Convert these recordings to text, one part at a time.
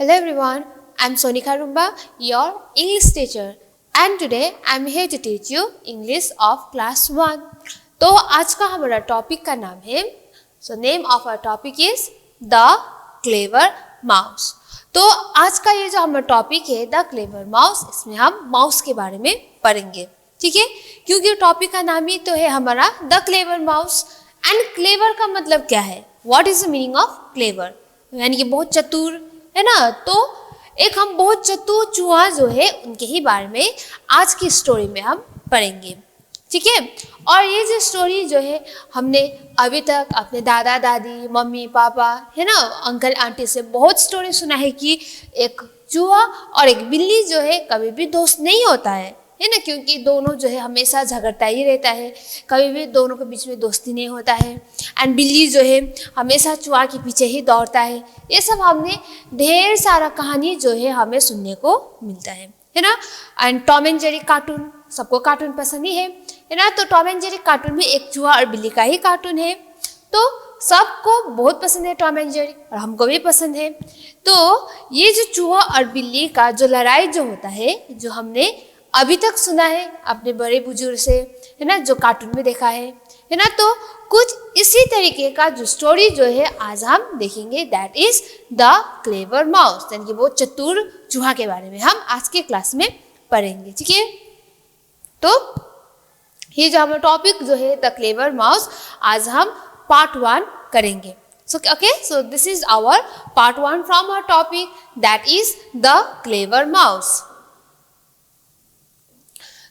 Hello everyone, I'm Sonika Rumba, your English teacher, and today I'm here to teach you English of class 1. तो आज का हमारा topic का नाम है name of our topic is the clever mouse. तो आज का ये जो हमारा टॉपिक है द क्लेवर माउस, इसमें हम माउस के बारे में पढ़ेंगे, ठीक है। क्योंकि टॉपिक का नाम ही तो है हमारा the clever mouse. And clever का मतलब क्या है, what is the meaning of clever, यानी कि बहुत चतुर, है ना। तो एक हम बहुत चतुर चूहा जो है उनके ही बारे में आज की स्टोरी में हम पढ़ेंगे, ठीक है। और ये जो स्टोरी जो है हमने अभी तक अपने दादा दादी मम्मी पापा, है ना, अंकल आंटी से बहुत स्टोरी सुना है कि एक चूहा और एक बिल्ली जो है कभी भी दोस्त नहीं होता है ना, क्योंकि दोनों जो है हमेशा झगड़ता ही रहता है, कभी भी दोनों के बीच में दोस्ती नहीं होता है। एंड बिल्ली जो है हमेशा चूहा के पीछे ही दौड़ता है। ये सब हमने ढेर सारा कहानी जो है हमें सुनने को मिलता है ना। And Tom and Jerry cartoon, सबको कार्टून पसंद ही है ना। तो टॉम एंड जेरी कार्टून भी एक चूहा और बिल्ली का ही कार्टून है, तो सबको बहुत पसंद है टॉम एंड जेरी, और हमको भी पसंद है। तो ये जो चूहा और बिल्ली का जो लड़ाई जो होता है, जो हमने अभी तक सुना है अपने बड़े बुजुर्ग से, है ना, जो कार्टून में देखा है ना। तो कुछ इसी तरीके का जो स्टोरी जो है आज हम देखेंगे, that is the clever mouse, यानी कि बहुत चतुर चूहा के बारे में हम आज के क्लास में पढ़ेंगे, ठीक है। तो ये जो हमारा टॉपिक जो है द क्लेवर माउस, आज हम पार्ट 1 करेंगे। So this is our part 1 from our topic, that is the clever mouse.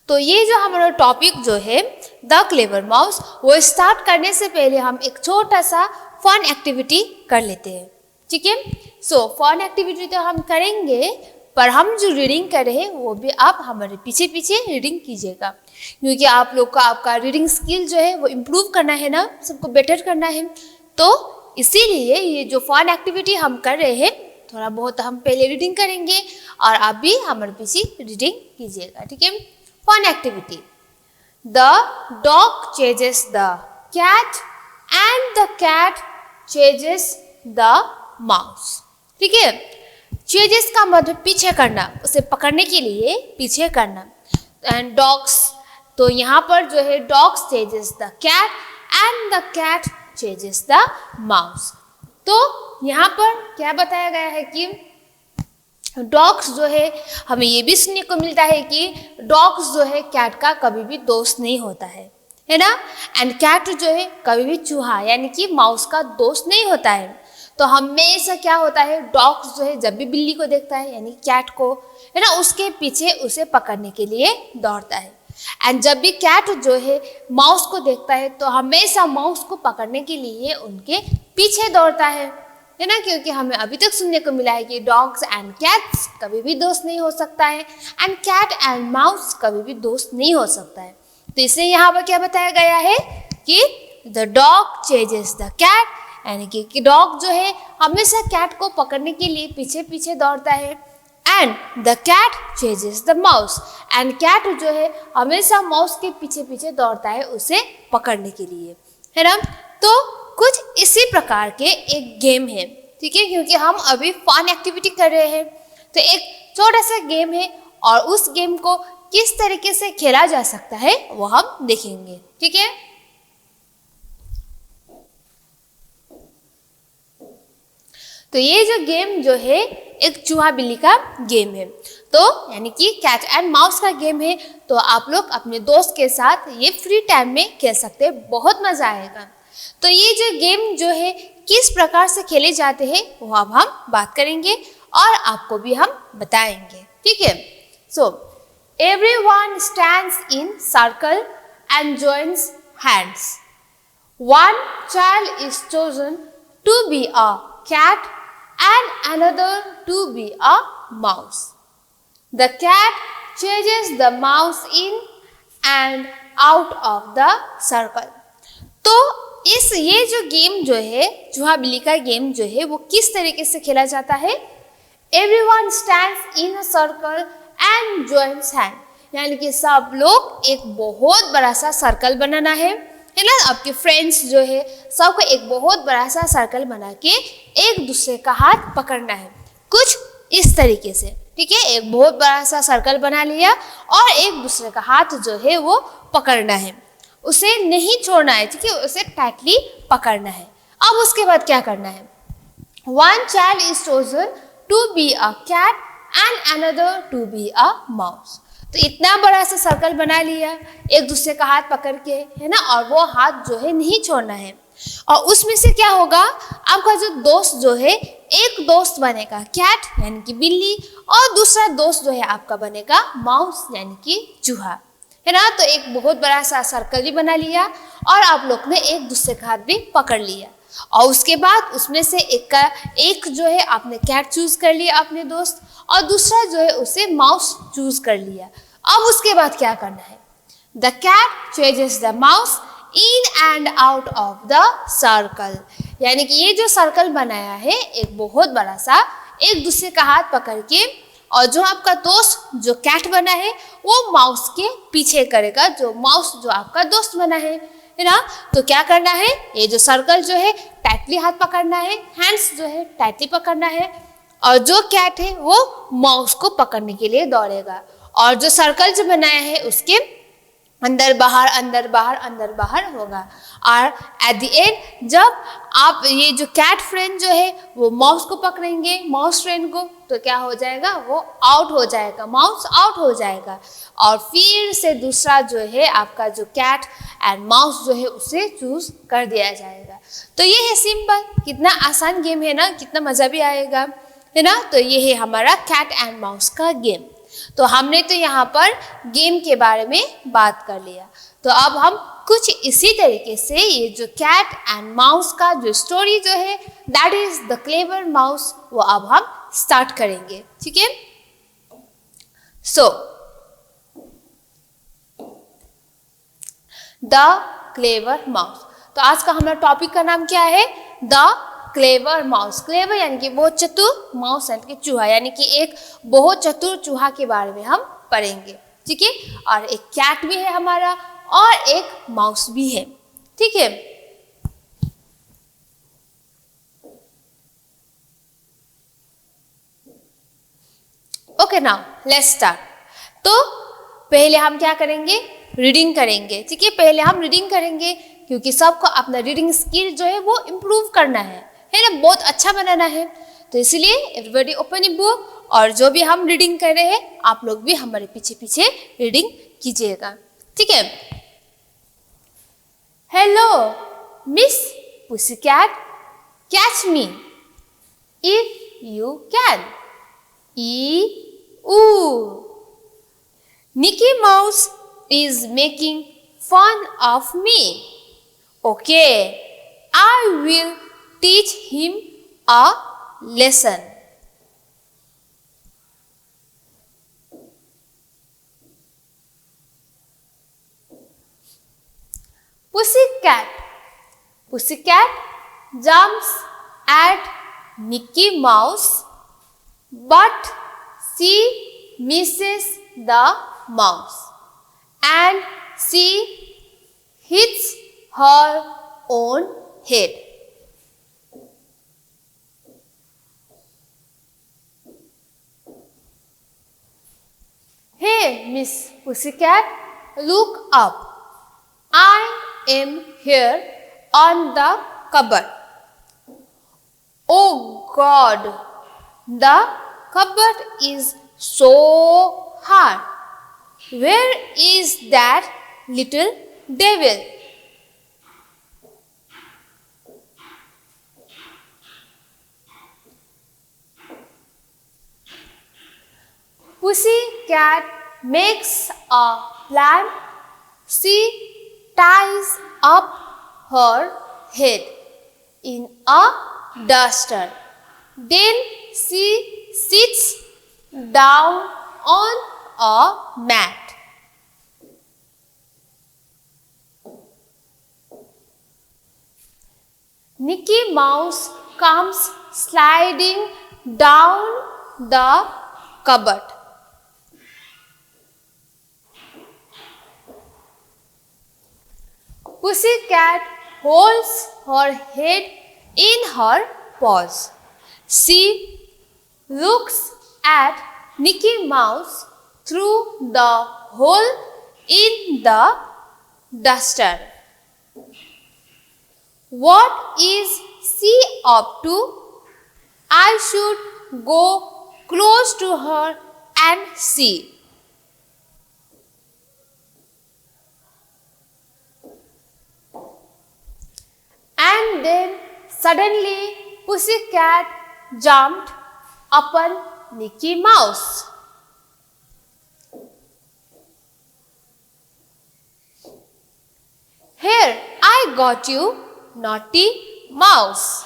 तो ये जो हमारा टॉपिक जो है द क्लेवर माउस, वो स्टार्ट करने से पहले हम एक छोटा सा फन एक्टिविटी कर लेते हैं, ठीक है। सो फन एक्टिविटी तो हम करेंगे, पर हम जो रीडिंग कर रहे हैं वो भी आप हमारे पीछे पीछे रीडिंग कीजिएगा, क्योंकि आप लोग का आपका रीडिंग स्किल जो है वो इम्प्रूव करना है ना, सबको बेटर करना है। तो इसीलिए ये जो फन एक्टिविटी हम कर रहे हैं, थोड़ा बहुत हम पहले रीडिंग करेंगे और आप भी हमारे पीछे रीडिंग कीजिएगा, ठीक है। Fun activity. The dog chases the cat and the cat chases the mouse. ठीक है, chases का मतलब पीछे करना, उसे पकड़ने के लिए पीछे करना। एंड डॉग्स, तो यहाँ पर जो है dogs chases the cat and the cat chases the mouse। तो यहाँ पर क्या बताया गया है कि डॉग्स जो है, हमें ये भी सुनने को मिलता है कि डॉग्स जो है कैट का कभी भी दोस्त नहीं होता है ना। एंड कैट जो है कभी भी चूहा यानी कि माउस का दोस्त नहीं होता है। तो हमेशा क्या होता है, डॉग्स जो है जब भी बिल्ली को देखता है यानी कैट को, है ना, उसके पीछे उसे पकड़ने के लिए दौड़ता है। एंड जब भी कैट जो है माउस को देखता है तो हमेशा माउस को पकड़ने के लिए उनके पीछे दौड़ता है ना, क्योंकि हमें अभी तक सुनने को मिला है कि डॉग्स एंड कैट्स कभी भी दोस्त नहीं हो सकता है, एंड कैट एंड माउस कभी भी दोस्त नहीं हो सकता है। तो इसलिए यहाँ पर क्या बताया गया है कि the dog chases the cat, यानी कि डॉग जो है हमेशा कैट को पकड़ने के लिए पीछे पीछे दौड़ता है, and the cat chases the mouse, and cat जो है हमेशा माउस के पीछे पीछे दौड़ता है उसे पकड़ने के लिए, है ना। तो कुछ इसी प्रकार के एक गेम है, ठीक है, क्योंकि हम अभी फन एक्टिविटी कर रहे हैं। तो एक छोटा सा गेम है और उस गेम को किस तरीके से खेला जा सकता है वो हम देखेंगे, ठीक है। तो ये जो गेम जो है एक चूहा बिल्ली का गेम है, तो यानी कि कैट एंड माउस का गेम है। तो आप लोग अपने दोस्त के साथ ये फ्री टाइम में खेल सकते हैं, बहुत मजा आएगा। तो ये जो गेम जो है किस प्रकार से खेले जाते हैं वो अब हम बात करेंगे और आपको भी हम बताएंगे, ठीक है। So everyone stands in circle and joins hands. One child is chosen to be a cat and another to be a mouse. The cat chases the mouse in and out of the circle। तो ये जो game जो है चूहा बिल्ली का game जो है वो किस तरीके से खेला जाता है, everyone stands in a circle and joins hand, यानी कि सब लोग एक बहुत बड़ा सा सर्कल बनाना है ना। आपके फ्रेंड्स जो है सबको एक बहुत बड़ा सा सर्कल बना के एक दूसरे का हाथ पकड़ना है। कुछ इस तरीके से, ठीक है। एक बहुत बड़ा सा सर्कल बना लिया और एक दूसरे का हाथ जो है वो पकड़ना है, उसे नहीं छोड़ना है, ठीक है, उसे टाइटली पकड़ना है। अब उसके बाद क्या करना है, one child is chosen to be a cat and another to be a mouse. तो इतना बड़ा सा सर्कल बना लिया एक दूसरे का हाथ पकड़ के, है ना, और वो हाथ जो है नहीं छोड़ना है। और उसमें से क्या होगा, आपका जो दोस्त जो है, एक दोस्त बनेगा कैट यानी कि बिल्ली, और दूसरा दोस्त जो है आपका बनेगा माउस यानी कि चूहा, है ना। तो एक बहुत बड़ा सा सर्कल भी बना लिया और आप लोग ने एक दूसरे का हाथ भी पकड़ लिया। और उसके बाद उसमें से एक जो है आपने कैट चूज कर लिया अपने दोस्त, और दूसरा जो है उसे माउस चूज कर लिया। अब उसके बाद क्या करना है, the cat changes the mouse in and out of the circle, यानी कि ये जो सर्कल बनाया है एक बहुत बड़ा सा, एक दूसरे का हाथ पकड़ के, और जो आपका दोस्त जो कैट बना है वो माउस के पीछे करेगा, जो माउस जो आपका दोस्त बना है ना। तो क्या करना है, ये जो सर्कल जो है टाइटली हाथ पकड़ना है, हैंड्स जो है टाइटली पकड़ना है, और जो कैट है वो माउस को पकड़ने के लिए दौड़ेगा, और जो सर्कल जो बनाया है उसके अंदर बाहर अंदर बाहर अंदर बाहर होगा। और एट द एंड जब आप ये जो कैट फ्रेंड जो है वो माउस को पकड़ेंगे, माउस फ्रेंड को, तो क्या हो जाएगा, वो आउट हो जाएगा, माउस आउट हो जाएगा। और फिर से दूसरा जो है आपका जो कैट एंड माउस जो है उसे चूज कर दिया जाएगा। तो ये है सिंपल, कितना आसान गेम है ना, कितना मज़ा भी आएगा, है ना। तो ये है हमारा कैट एंड माउस का गेम। तो हमने तो यहाँ पर गेम के बारे में बात कर लिया। तो अब हम कुछ इसी तरीके से ये जो कैट एंड माउस का जो स्टोरी जो है, that is the clever mouse, वो अब हम स्टार्ट करेंगे, ठीक है। सो द क्लेवर माउस, तो आज का हमारा टॉपिक का नाम क्या है, द क्लेवर माउस। क्लेवर यानी कि बहुत चतुर, माउस यानी कि चूहा, यानी कि एक बहुत चतुर चूहा के बारे में हम पढ़ेंगे, ठीक है। और एक कैट भी है हमारा और एक माउस भी है, ठीक है। Okay, now let's start. तो पहले हम क्या करेंगे, रीडिंग करेंगे, ठीक है। पहले हम रीडिंग करेंगे क्योंकि सबको अपना रीडिंग स्किल जो है वो इम्प्रूव करना है ना, बहुत अच्छा बनाना है। तो इसलिए एवरीबॉडी ओपन ए बुक, और जो भी हम रीडिंग कर रहे हैं आप लोग भी हमारे पीछे पीछे रीडिंग कीजिएगा, ठीक है। Hello Miss Pussycat, catch me if you can. ई Mickey Mouse is making fun of me. Okay, I will teach him a lesson. Pussycat jumps at Mickey Mouse, but she misses the mouse and she hits her own head. Hey, Miss Pussycat, look up. I am here on the cupboard. Oh God, the cupboard is so hard. Where is that little devil? Pussycat makes a plan. She ties up her head in a duster. Then she sits down on a mat. Mickey Mouse comes sliding down the cupboard. Pussycat holds her head in her paws. She looks at Mickey Mouse through the hole in the duster. What is she up to? I should go close to her and see. And then suddenly Pussycat jumped upon Mickey Mouse. Here, I got you, naughty mouse.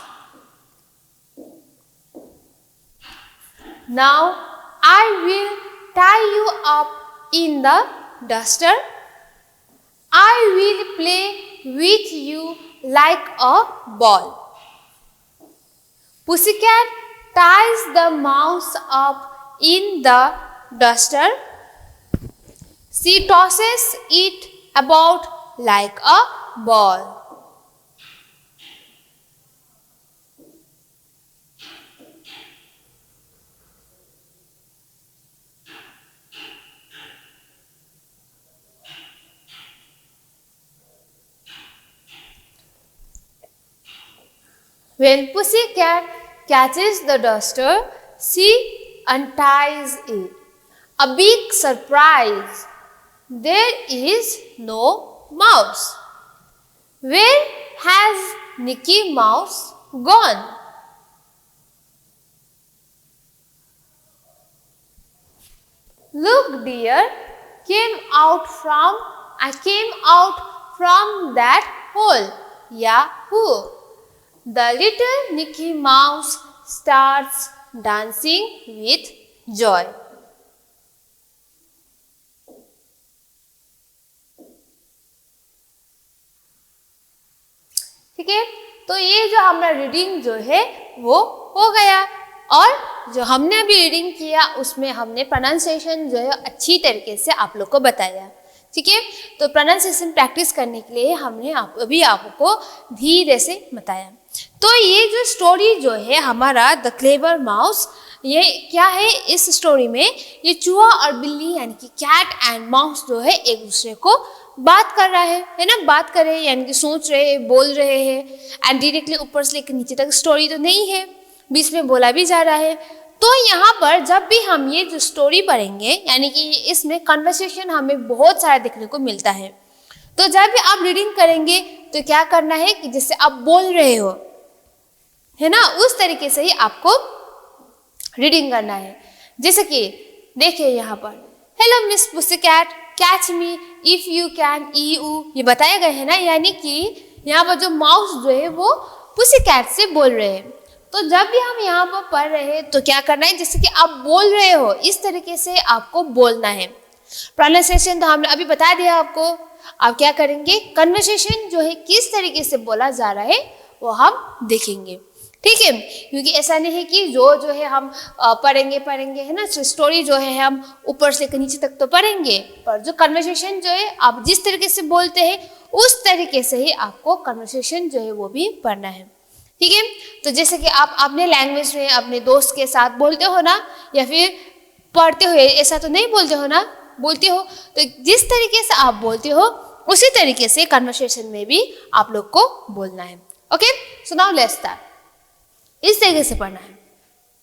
Now I will tie you up in the duster. I will play with you like a ball. Pussycat ties the mouse up in the duster. She tosses it about like a ball. When Pussycat catches the duster, she unties it. A big surprise! There is no mouse. Where has Mickey Mouse gone? Look, dear, I came out from that hole. Yahoo! The little Mickey Mouse starts dancing with joy. ठीक है, तो ये जो हमारा reading जो है वो हो गया और जो हमने अभी रीडिंग किया उसमें हमने प्रोनाउंसिएशन जो है अच्छी तरीके से आप लोग को बताया. ठीक है, तो प्रोनाउंसिएशन प्रैक्टिस करने के लिए हमने अभी आपको धीरे से बताया. तो ये जो स्टोरी जो है हमारा द क्लेवर माउस, ये क्या है, इस स्टोरी में ये चूहा और बिल्ली यानी कि कैट एंड माउस जो है एक दूसरे को बात कर रहा है ना, बात कर रहे हैं यानी कि सोच रहे हैं, बोल रहे हैं. एंड डायरेक्टली ऊपर से लेकर नीचे तक स्टोरी तो नहीं है, बीच में बोला भी जा रहा है. तो यहाँ पर जब भी हम ये जो स्टोरी पढ़ेंगे यानी कि इसमें कन्वर्सेशन हमें बहुत सारा देखने को मिलता है. तो जब भी आप रीडिंग करेंगे तो क्या करना है कि जैसे आप बोल रहे हो है ना, उस तरीके से ही आपको रीडिंग करना है. जैसे कि देखिए यहाँ पर, hello Miss Pussycat catch me if you can, ये बताया गया है ना, यानी कि यहाँ पर जो माउस जो है वो पुसीकैट से बोल रहे हैं. तो जब भी हम यहाँ पर पढ़ रहे हैं तो क्या करना है, जैसे कि आप बोल रहे हो इस तरीके से आपको बोलना है. प्रोनाउंसिएशन तो हमने अभी बता दिया आपको. आप क्या करेंगे, कन्वर्सेशन जो है किस तरीके से बोला जा रहा है वो हम देखेंगे. ठीक है, क्योंकि ऐसा नहीं है कि जो है हम पढ़ेंगे है ना, स्टोरी जो है हम ऊपर से नीचे तक तो पढ़ेंगे, पर जो कन्वर्सेशन जो है आप जिस तरीके से बोलते हैं उस तरीके से ही आपको कन्वर्सेशन जो है वो भी पढ़ना है. ठीक है, तो जैसे कि आप अपने लैंग्वेज में अपने दोस्त के साथ बोलते हो ना, या फिर पढ़ते हो, ऐसा तो नहीं बोलते हो ना, बोलते हो, तो जिस तरीके से आप बोलते हो उसी तरीके से कन्वर्सेशन में भी आप लोग को बोलना है. Okay, so now let's start. इस तरीके से पढ़ना है.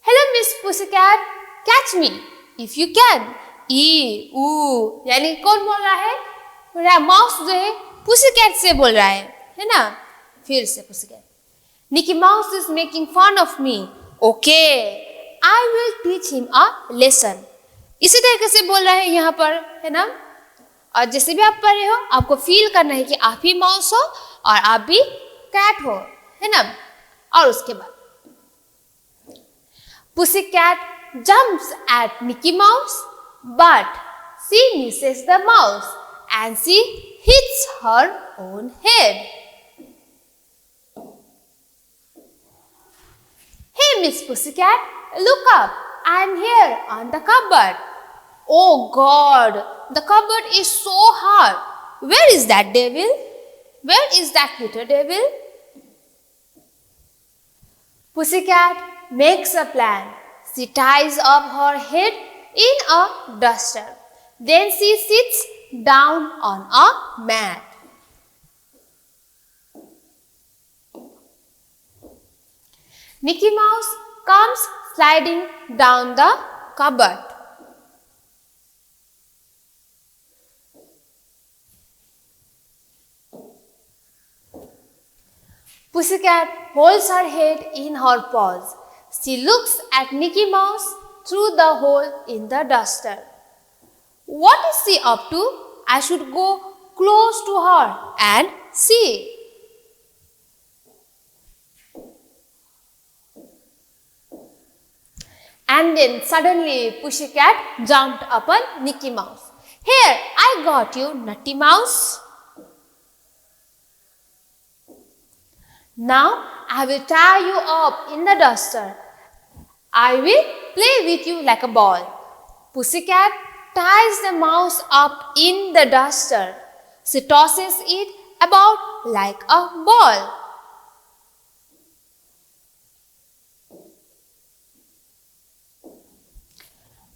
Hello Miss Pussycat catch me if you can, ई ऊ, यानी कौन बोल रहा है, मेरा माउस जो है पुसीकैट से बोल रहा है ना. फिर से Pussycat, Mickey Mouse is making fun of me, okay I will teach him a lesson. इसी तरीके से बोल रहा है यहाँ पर, है ना. और जैसे भी आप पढ़ रहे हो आपको फील करना है कि आप ही माउस हो और आप भी कैट हो, है ना. और उसके बाद Pussycat jumps at Mickey Mouse, but she misses the mouse and she hits her own head. Hey Miss Pussycat, look up, I am here on the cupboard. Oh God, the cupboard is so hard. Where is that devil? Where is that little devil? Pussycat makes a plan. She ties up her head in a duster. Then she sits down on a mat. Mickey Mouse comes sliding down the cupboard. Pussycat holds her head in her paws. She looks at Mickey Mouse through the hole in the duster. What is she up to? I should go close to her and see. And then suddenly Pussycat jumped upon Mickey Mouse. Here, I got you, Nutty Mouse. Now I will tie you up in the duster. I will play with you like a ball. Pussycat ties the mouse up in the duster. She tosses it about like a ball.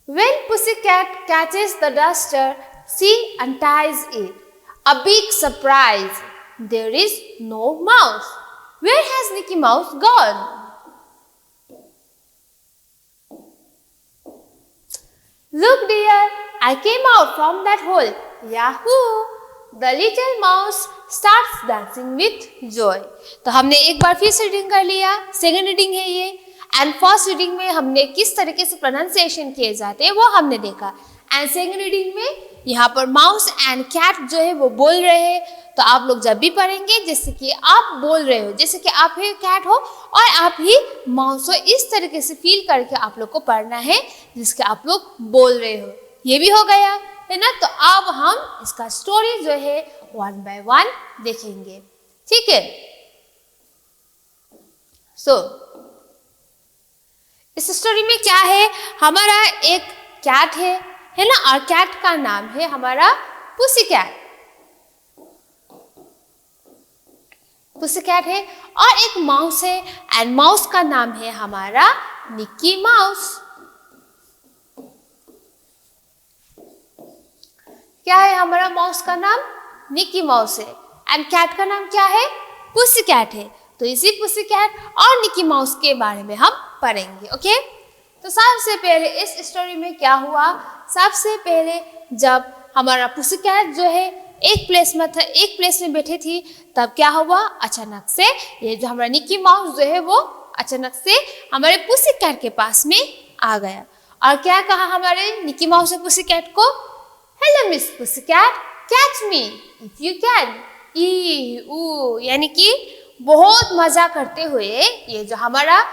When Pussycat catches the duster, she unties it. A big surprise! There is no mouse. Where has Mickey Mouse gone? Look dear, I came out from that hole. Yahoo! The little mouse starts dancing with joy. तो हमने एक बार फिर से reading कर लिया. Second reading है ये. And first reading में हमने किस तरीके से प्रोनाउंसिएशन किए जाते हैं वो हमने देखा. एंड सेकेंड रीडिंग में यहाँ पर माउस एंड कैट जो है वो बोल रहे हैं. तो आप लोग जब भी पढ़ेंगे जैसे कि आप बोल रहे हो, जैसे कि आप ही कैट हो और आप ही माउस हो, इस तरीके से फील करके आप लोग को पढ़ना है जिसके आप लोग बोल रहे हो. ये भी हो गया है ना. तो अब हम इसका स्टोरी जो है 1 by 1 देखेंगे. ठीक है. सो इस स्टोरी में क्या है, हमारा एक कैट है ना, और कैट का नाम है हमारा पुसीकैट. पुसीकैट है और एक माउस है एंड माउस का नाम है हमारा मिक्की माउस. क्या है हमारा माउस का नाम? मिक्की माउस है. एंड कैट का नाम क्या है? पुसीकैट है. तो इसी पुसीकैट और मिक्की माउस के बारे में हम पढ़ेंगे. ओके. तो सबसे पहले इस स्टोरी में क्या हुआ, सबसे पहले जब हमारा पुसीकैट जो है एक प्लेस में बैठे थी, तब क्या हुआ, अचानक से ये जो हमारा मिक्की माउस जो है वो अचानक से हमारे पुसीकैट के पास में आ गया. और क्या कहा हमारे मिक्की माउस ने पुसीकैट को? Hello Miss Pussycat, catch me if you can. ई ऊ, यानी कि बहुत मजा करते हुए ये जो हमारा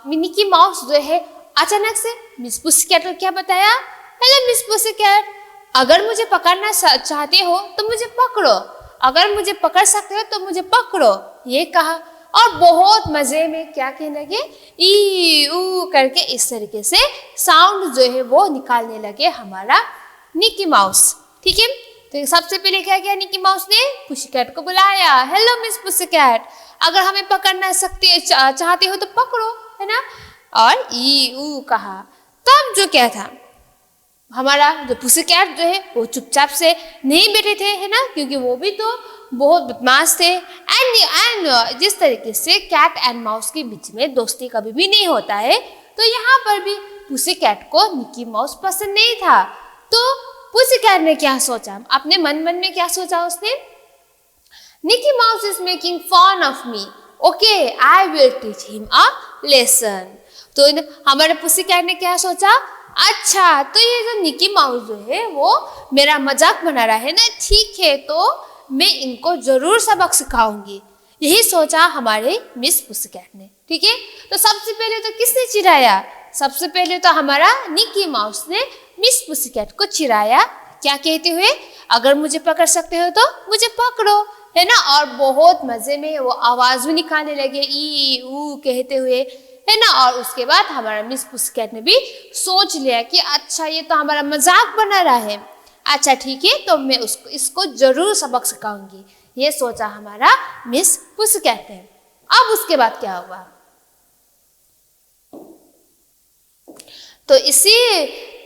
मिक्की माउस जो है अचानक से मिस पुसीकैट को क्या बताया? हेलो मिस पुसीकैट, अगर मुझे पकड़ना चाहते हो तो मुझे पकड़ो, अगर मुझे पकड़ सकते हो तो मुझे पकड़ो, ये कहा. और बहुत मजे में क्या कहने लगे, ई ऊ करके इस तरीके से साउंड जो है वो निकालने लगे हमारा मिक्की माउस. ठीक है. तो सबसे पहले क्या किया, मिक्की माउस ने पुसीकैट को बुलाया. हेलो मिस पुसीकैट, अगर हमें पकड़ना चाहते हो तो पकड़ो, है ना. और ई ऊ कहा. तब जो क्या था, हमारा जो पुसीकैट जो है वो चुपचाप से नहीं बैठे थे, है ना, क्योंकि वो भी तो बहुत बदमाश थे. एंड जिस तरीके से कैट एंड माउस के बीच में दोस्ती कभी भी नहीं होता है, तो यहाँ पर भी पुसीकैट को मिक्की माउस पसंद नहीं था. तो पुसीकैट ने क्या सोचा, अपने मन में क्या सोचा उसने? Mickey mouse is making fun of me, okay I will teach him a lesson. तो हमारे पुसीकैट ने क्या सोचा, अच्छा तो ये जो मिक्की माउस जो है वो मेरा मजाक बना रहा है ना, ठीक है तो मैं इनको जरूर सबक सिखाऊंगी. यही सोचा हमारे मिस पुसीकैट ने. ठीक है. तो सबसे पहले तो किसने चिढ़ाया? सबसे पहले तो हमारा मिक्की माउस ने मिस पुसीकैट को चिढ़ाया. क्या कहते हुए? अगर मुझे पकड़ सकते हो तो मुझे पकड़ो, है ना. और बहुत मजे में वो आवाज भी निकालने लगे, ई ऊ कहते हुए, है ना. और उसके बाद हमारा मिस पुसीकैट ने भी सोच लिया कि अच्छा ये तो हमारा मजाक बना रहा है, अच्छा ठीक है तो मैं इसको जरूर सबक सिखाऊंगी, ये सोचा हमारा मिस पुसीकैट ने. अब उसके बाद क्या हुआ, तो इसी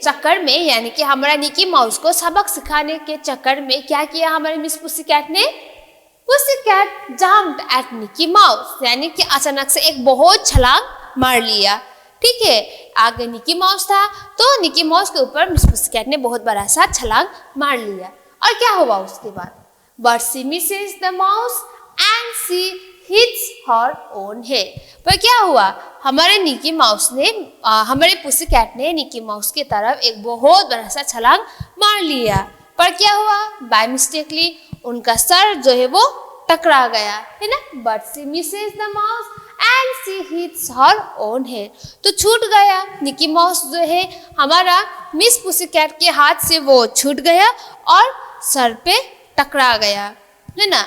चक्कर में यानी कि हमारा निकी माउस को सबक सिखाने के चक्कर में क्या किया हमारे मिस पुसीकैट ने, पुसीकैट जंप्ड एट निकी माउस, यानी कि अचानक से एक बहुत छलांग मार लिया। ठीक है, आगे निकी माउस था तो निकी माउस के ऊपर मिस पुसीकैट ने बहुत बड़ा सा छलांग मार लिया। और क्या हुआ उसके बाद, but she Mrs the mouse and she hits her own head. पर क्या हुआ, हमारे निकी माउस ने हमारे पुसीकैट ने निकी माउस की तरफ एक बहुत बड़ा सा छलांग मार लिया। पर क्या हुआ, बाय मिस्टेकली उनका सर जो है वो टकरा गया, है ना। But she Mrs the mouse and she hits her own head, तो छूट गया निकी माउस जो है हमारा मिस पुसीकैट के हाथ से वो छूट गया और सर पे टकरा गया, है ना।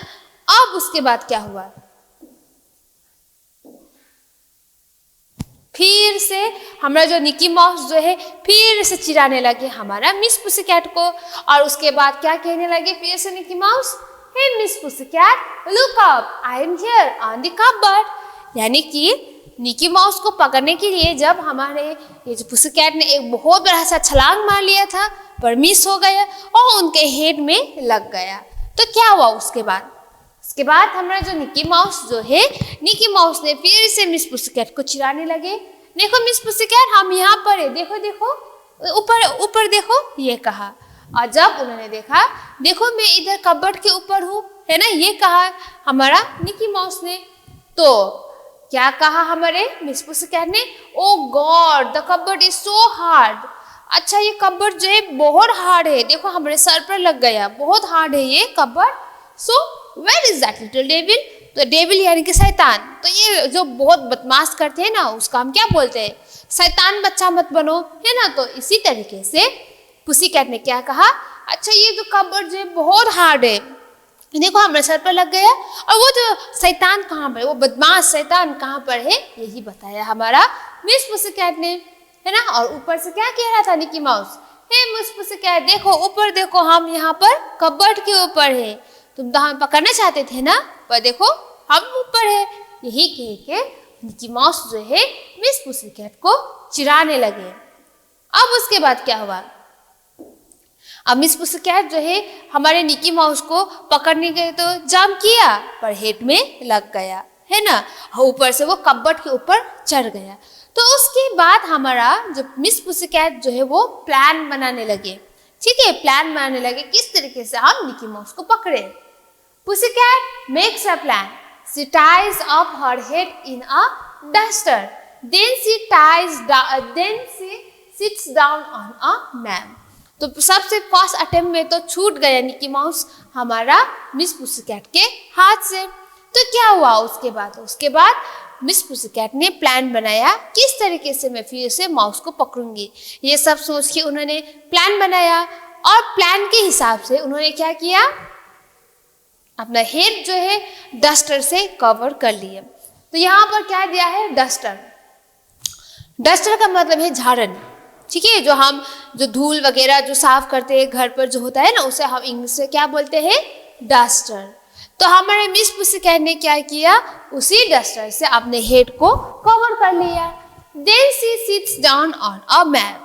अब उसके बाद क्या हुआ, फिर से हमारा जो निकी माउस जो है फिर से चिढ़ाने लगे हमारा मिस पुसीकैट को। और उसके बाद क्या कहने लगे फिर से Nicky Mouse, hey Miss Pussycat look up, I am here on the cupboard. यानी कि निकी माउस को पकड़ने के लिए जब हमारे ये जो पुसीकैट ने एक बहुत बड़ा सा छलांग मार लिया था पर मिस हो गया और उनके हेड में लग गया। तो क्या हुआ उसके बाद, उसके बाद हमारा जो निकी माउस जो है, निकी माउस ने फिर से मिस पुसीकैट को चिढ़ाने लगे। देखो मिस पुसीकैट हम यहाँ पर है, देखो देखो ऊपर ऊपर देखो, ये कहा। और जब उन्होंने देखा, देखो मैं इधर कपबोर्ड के ऊपर हूँ, है ना, ये कहा हमारा निकी माउस ने। तो क्या कहा हमारे मिस पुसीकैट ने, oh God the cupboard is so hard. अच्छा ये कपबोर्ड जो है बहुत हार्ड है, देखो हमारे सर पर लग गया, बहुत हार्ड है ये cupboard. So where is that little devil, तो डेविल यानी कि शैतान। तो ये जो बहुत बदमाश करते हैं ना उसका हम क्या बोलते हैं, शैतान बच्चा मत बनो, है ना। तो इसी तरीके से पुसीकैट ने क्या कहा, अच्छा ये जो कपबोर्ड जो है बहुत हार्ड है, देखो हमारे सर पर लग गया, और वो जो शैतान कहाँ पर है, वो बदमाश शैतान कहाँ पर है, यही बताया हमारा मिस पुसीकैट ने, है ना। और ऊपर से क्या कह रहा था निकी माउस, हे मिस पुसीकैट देखो ऊपर देखो, हम यहाँ पर कपबोर्ड के ऊपर है, तुम तो हमें पकड़ना चाहते थे ना, पर देखो हम ऊपर है। यही कह के निकी माउस जो है मिस पुसीकैट को चिढ़ाने लगे। अब उसके बाद क्या हुआ, अब मिस पुसीकैट जो है हमारे निकी माउस को पकड़ने गए तो जंप किया पर हेड में लग गया, है ना। ऊपर से वो कपबोर्ड के ऊपर चढ़ गया। तो उसके बाद हमारा जो मिस पुसीकैट जो है वो प्लान बनाने लगे। ठीक है, प्लान बनाने लगे किस तरीके से हम निकी माउस को पकड़े। Pussycat makes a plan, she ties up her head in a duster, then she sits down on a map. तो सबसे फर्स्ट अटेम्प्ट में तो छूट गया निकी माउस हमारा मिस पुसीकैट के हाथ से। तो क्या हुआ उसके बाद मिस पुसीकैट ने प्लान बनाया किस तरीके से मैं फिर से माउस को पकड़ूंगी। ये सब सोच के उन्होंने प्लान बनाया और प्लान के हिसाब से उन्होंने क्या किया, अपना हेड जो है डस्टर से कवर कर लिए। तो यहाँ पर क्या दिया है, डस्टर। डस्टर का मतलब है झाड़न। ठीक है, जो धूल वगैरह जो साफ करते हैं घर पर जो होता है ना, उसे हम इंग्लिश से क्या बोलते हैं, डस्टर। तो हमारे मिस पुसीकैट ने क्या किया, उसी डस्टर से अपने हेड को कवर कर लिया। Then she sits down on a map.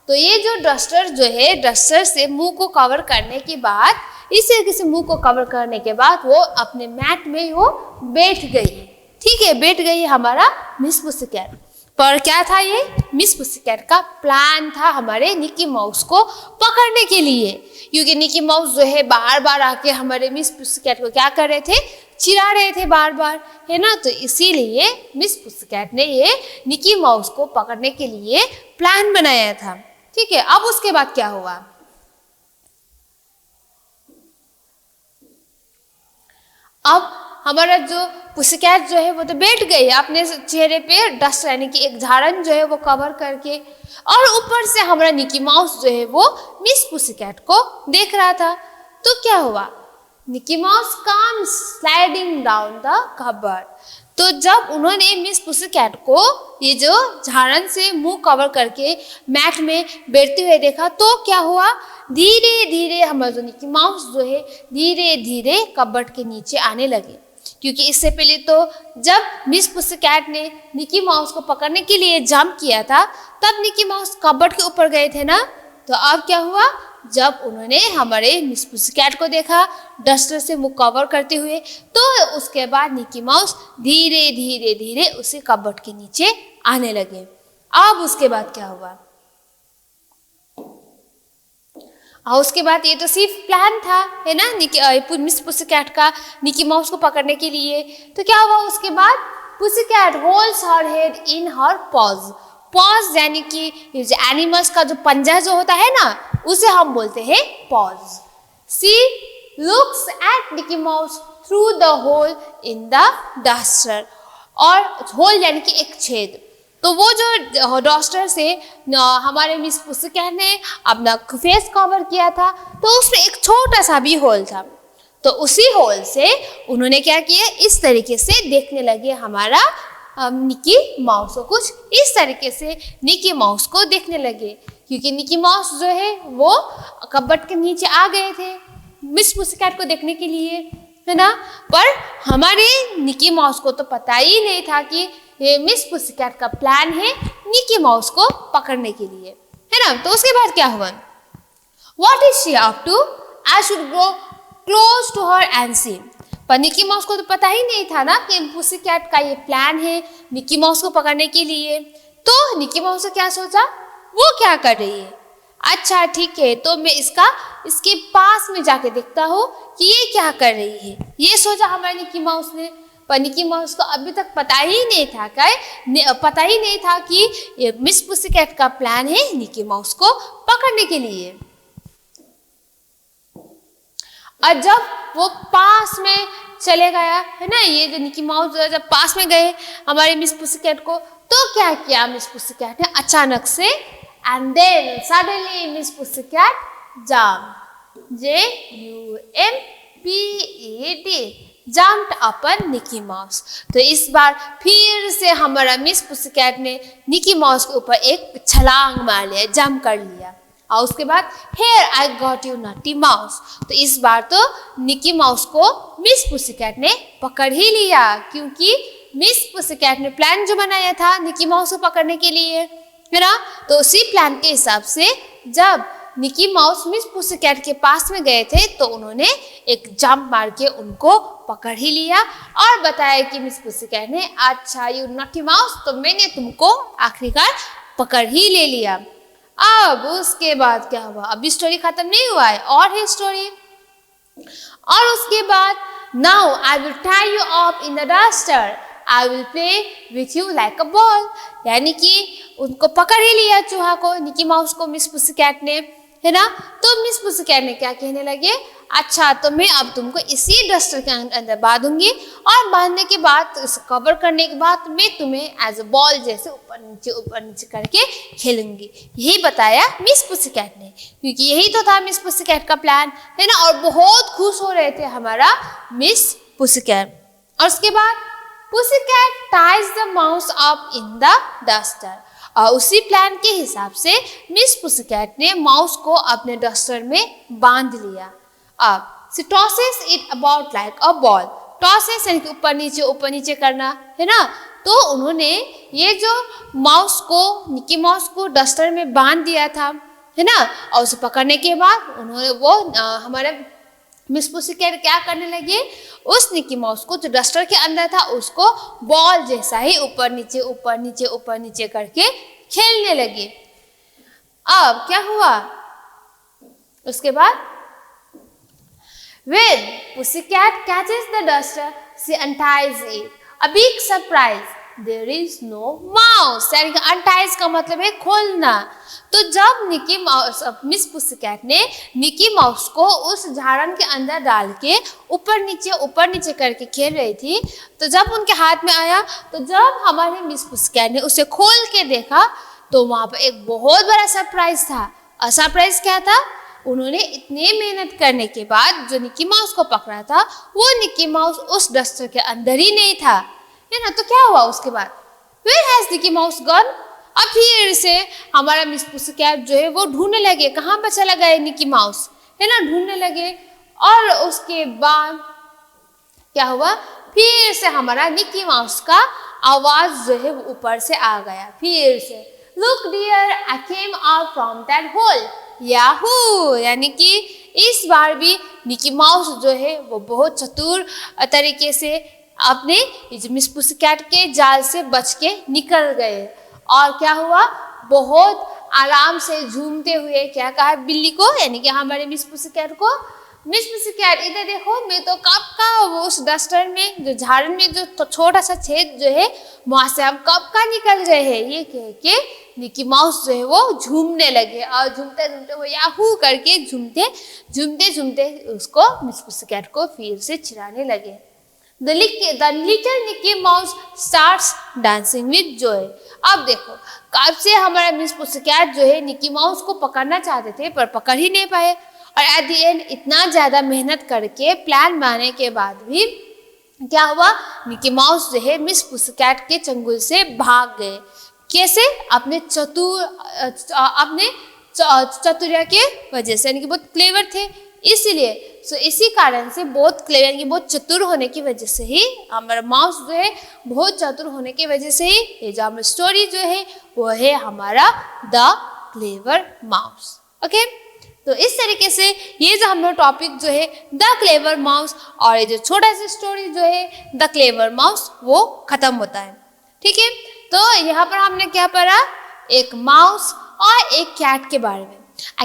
तो ये जो डस्टर जो है, डस्टर से मुंह को कवर करने के बाद, इस तरीके से मुंह को कवर करने के बाद वो अपने मैट में वो बैठ गई। ठीक है, बैठ गई हमारा मिस पुसीकैट। पर क्या था, ये मिस पुसीकैट का प्लान था हमारे निकी माउस को पकड़ने के लिए, क्योंकि निकी माउस जो है बार बार आके हमारे मिस पुसीकैट को क्या कर रहे थे, चिढ़ा रहे थे बार बार, है ना। तो इसीलिए मिस पुसीकैट ने ये निकी माउस को पकड़ने के लिए प्लान बनाया था। ठीक है, अब उसके बाद क्या हुआ, अब हमारा जो पुसीकैट जो है वो तो बैठ गई अपने चेहरे पे डस्ट यानी कि एक झाड़न जो है वो कवर करके, और ऊपर से हमारा निकी माउस जो है वो मिस पुसीकैट को देख रहा था। तो क्या हुआ, Nicky Mouse come sliding down the cupboard. तो जब उन्होंने मिस पुसीकैट को ये जो झाड़न से मुंह कवर करके मैट में बैठते हुए देखा, तो क्या हुआ, धीरे धीरे हमारा जो निकी माउस जो है धीरे धीरे कपबोर्ड के नीचे आने लगे। क्योंकि इससे पहले तो जब मिस पुसीकैट ने निकी माउस को पकड़ने के लिए जंप किया था तब निकी माउस कबर्ड के ऊपर गए थे ना। तो अब क्या हुआ, जब उन्होंने हमारे मिस पुसीकैट को देखा डस्टर से मुंह कवर करते हुए, तो उसके बाद निकी माउस धीरे धीरे धीरे उसी कबर्ड के नीचे आने लगे। अब उसके बाद क्या हुआ, और उसके बाद ये तो सिर्फ प्लान था, है ना, मिस पुसीकैट का निकी माउस को पकड़ने के लिए। तो क्या हुआ उसके बाद, Pussycat holds her head in her paws. Paws यानी कि ये जो एनिमल्स का जो पंजा जो होता है ना, उसे हम बोलते हैं pause. She looks at Nicky mouse through the hole in the duster, और होल यानी कि एक छेद। तो वो जो डस्टर से हमारे मिस पुसीकैट ने अपना फेस कवर किया था, तो उसमें एक छोटा सा भी होल था। तो उसी होल से उन्होंने क्या किया, इस तरीके से देखने लगे हमारा निकी माउस को, कुछ इस तरीके से निकी माउस को देखने लगे, क्योंकि निकी माउस जो है वो कबर्ड के नीचे आ गए थे मिस पुसीकैट को देखने के लिए, है ना। पर हमारे निकी माउस को तो पता ही नहीं था कि ये मिस पुसीकैट का प्लान है निकी माउस को पकड़ने के लिए, है ना। तो उसके बाद क्या हुआ, what is she up to, I should go close to her and see. पर निकी माउस को तो पता ही नहीं था ना कि पुसीकैट का ये प्लान है निकी माउस को पकड़ने के लिए। तो निकी माउस ने क्या सोचा, वो क्या कर रही है, अच्छा ठीक है, तो मैं इसके पास में जाके देखता हूँ कि ये क्या कर रही है, ये सोचा हमारे निकी माउस ने। पर निकी माउस को अभी तक पता ही नहीं था कि मिस पुसीकैट का प्लान है निकी माउस को पकड़ने के लिए। और जब वो पास में चले गया, है ना, ये जो निकी माउस जब पास में गए हमारे मिस पुसीकैट को, तो क्या किया मिस पुसीकैट ने अचानक से, and then suddenly Miss Pussycat jump, JUMPED, jumped upon Nicky Mouse. तो इस बार फिर से हमारा मिस पुसीकैट ने निकी माउस के ऊपर एक छलांग मार लिया, जंप कर लिया। और उसके बाद here I got you naughty mouse. तो इस बार तो निकी माउस को मिस पुसीकैट ने पकड़ ही लिया, क्योंकि मिस पुसीकैट ने प्लान जो बनाया था निकी माउस को पकड़ने के लिए, है ना। तो उसी प्लान के हिसाब से जब निकी माउस मिस पुसीकैट के पास में गए थे, तो उन्होंने एक जंप मार के उनको पकड़ ही लिया और बताया कि मिस पुसीकैट ने, अच्छा यू नॉटी माउस, तो मैंने तुमको आखिरकार पकड़ ही ले लिया। अब उसके बाद क्या हुआ, अभी स्टोरी खत्म नहीं हुआ है, और है स्टोरी। और उसके बाद, now I will tie you up in the duster, I will play with you like a ball. यानी कि उनको पकड़ ही लिया चूहा को, निकी माउस को, मिस पुसीकैट ने, है ना। तो मिस पुसीकैट ने क्या कहने लगे, अच्छा तो मैं अब तुमको इसी डस्टर के अंदर बांधूंगी, और बांधने के बाद इसे कवर करने के बाद मैं तुम्हें एज अ बॉल जैसे ऊपर नीचे करके खेलूंगी। यही बताया मिस पुसीकैट ने, क्योंकि यही तो था मिस पुसीकैट का प्लान, है ना। और बहुत खुश हो रहे थे हमारा मिस पुसीकैट। और उसके बाद Pussycat ties the mouse up in the duster, और उसी प्लान के हिसाब से मिस पुसीकैट ने माउस को अपने डस्टर में बांध लिया। अब she tosses it about like a ball, tosses यानी कि ऊपर नीचे करना, है ना। तो उन्होंने ये जो माउस को, निकी माउस को डस्टर में बांध दिया था, है ना, और उसे पकड़ने के बाद उन्होंने वो हमारे मिस पुसीकैट क्या करने लगे, उस निकी माउस को जो डस्टर के अंदर था उसको बॉल जैसा ही ऊपर नीचे करके खेलने लगे। अब क्या हुआ उसके बाद, when Pussycat catches the duster, she unties it. A big surprise, there is no mouse. यानी कि unties का मतलब है खोलना। तो जब मिस पुसीकैट ने निकी माउस को उस झाड़न के अंदर डाल के ऊपर नीचे करके खेल रही थी, तो जब उनके हाथ में आया, तो जब हमारे मिस पुसीकैट ने उसे खोल के देखा, तो वहाँ पर एक बहुत बड़ा सरप्राइज था। और सरप्राइज क्या था, उन्होंने इतने मेहनत करने के बाद जो निकी माउस को पकड़ा था, वो निकी माउस उस डस्टर के अंदर ही नहीं था, है ना। तो क्या हुआ उसके बाद, Where has Nicky mouse gone? अब फिर से हमारा मिस पुसीकैट जो है वो ढूंढने लगे, कहाँ पर चला गया निकी माउस, है ना, ढूंढने लगे। और उसके बाद क्या हुआ, फिर से हमारा निकी माउस का आवाज जो है वो ऊपर से आ गया। फिर से look dear I came out from that hole yahoo, यानी कि इस बार भी निकी माउस जो है वो बहुत चतुर तरीके से अपने मिस पुसीकैट के जाल से बच के निकल गए। और क्या हुआ, बहुत आराम से झूमते हुए क्या कहा बिल्ली को, यानी कि हमारे मिस पुसीकैट को, मिस पुसीकैट इधर देखो, मैं तो कब का वो उस डस्टर में जो झाड़न में जो छोटा सा छेद जो है वहां से हम कब का निकल गए हैं, ये कह के निकी माउस जो है वो झूमने लगे। और झूमते झूमते वो याहू करके झूमते उसको मिस पुसीकैट को फिर से चिढ़ाने लगे। The little Nicky Mouse starts dancing with joy. अब देखो, कब से हमारा मिस पुसीकैट जो है निकी माउस को पकड़ना चाहते थे पर पकड़ ही नहीं पाए। और एट द एंड इतना ज़्यादा मेहनत करके प्लान बनाने के बाद भी क्या हुआ, निकी माउस जो है मिस पुसीकैट के चंगुल से भाग गए। कैसे? अपने चतुर्य के वजह से, यानी कि बहुत क्लेवर थे इसीलिए। इसी कारण से बहुत क्लेवर, यानी कि बहुत चतुर होने की वजह से ही हमारा माउस जो है बहुत चतुर होने की वजह से ही ये जो हमारी स्टोरी जो है वो है हमारा द क्लेवर माउस। ओके, तो इस तरीके से ये जो हमारा टॉपिक जो है द क्लेवर माउस और ये जो छोटा सा स्टोरी जो है द क्लेवर माउस वो खत्म होता है। ठीक है, तो यहाँ पर हमने क्या पढ़ा, एक माउस और एक कैट के बारे में।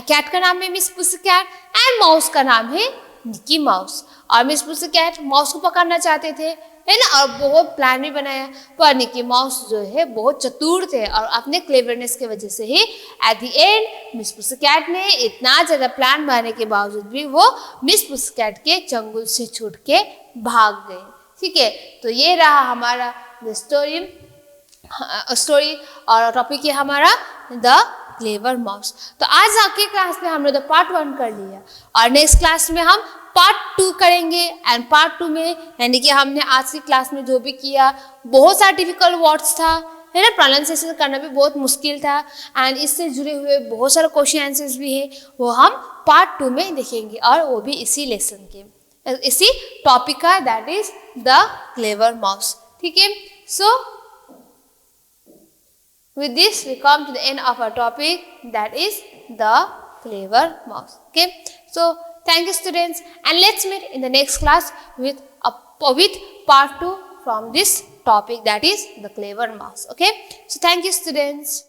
कैट का नाम है मिस पुसीकैट एंड माउस का नाम है निकी माउस। और मिस पुसीकैट माउस को पकड़ना चाहते थे, है ना, और बहुत प्लान भी बनाया, पर निकी माउस जो है बहुत चतुर थे और अपने क्लेवरनेस की वजह से ही at the end miss Pussycat ने इतना ज़्यादा प्लान बनाने के बावजूद भी वो मिस पुसीकैट के चंगुल से छूट के भाग गए। ठीक है, तो ये रहा हमारा स्टोरी और टॉपिक है हमारा द क्लेवर माउस। तो आज आपके क्लास में हमने तो पार्ट 1 कर लिया और नेक्स्ट क्लास में हम पार्ट 2 करेंगे। एंड पार्ट 2 में यानी कि हमने आज की क्लास में जो भी किया बहुत सारा डिफिकल्ट वर्ड्स था, है ना, प्रोनाउंसिएशन करना भी बहुत मुश्किल था एंड इससे जुड़े हुए बहुत सारे क्वेश्चन आंसर्स भी है, वो हम पार्ट 2 में देखेंगे और वो भी इसी लेसन के, इसी टॉपिक का, that is the clever mouse. ठीक है, सो with this we come to the end of our topic, that is the clever mouse. Okay, so thank you students, and let's meet in the next class with part 2 from this topic, that is the clever mouse. Okay, so thank you students.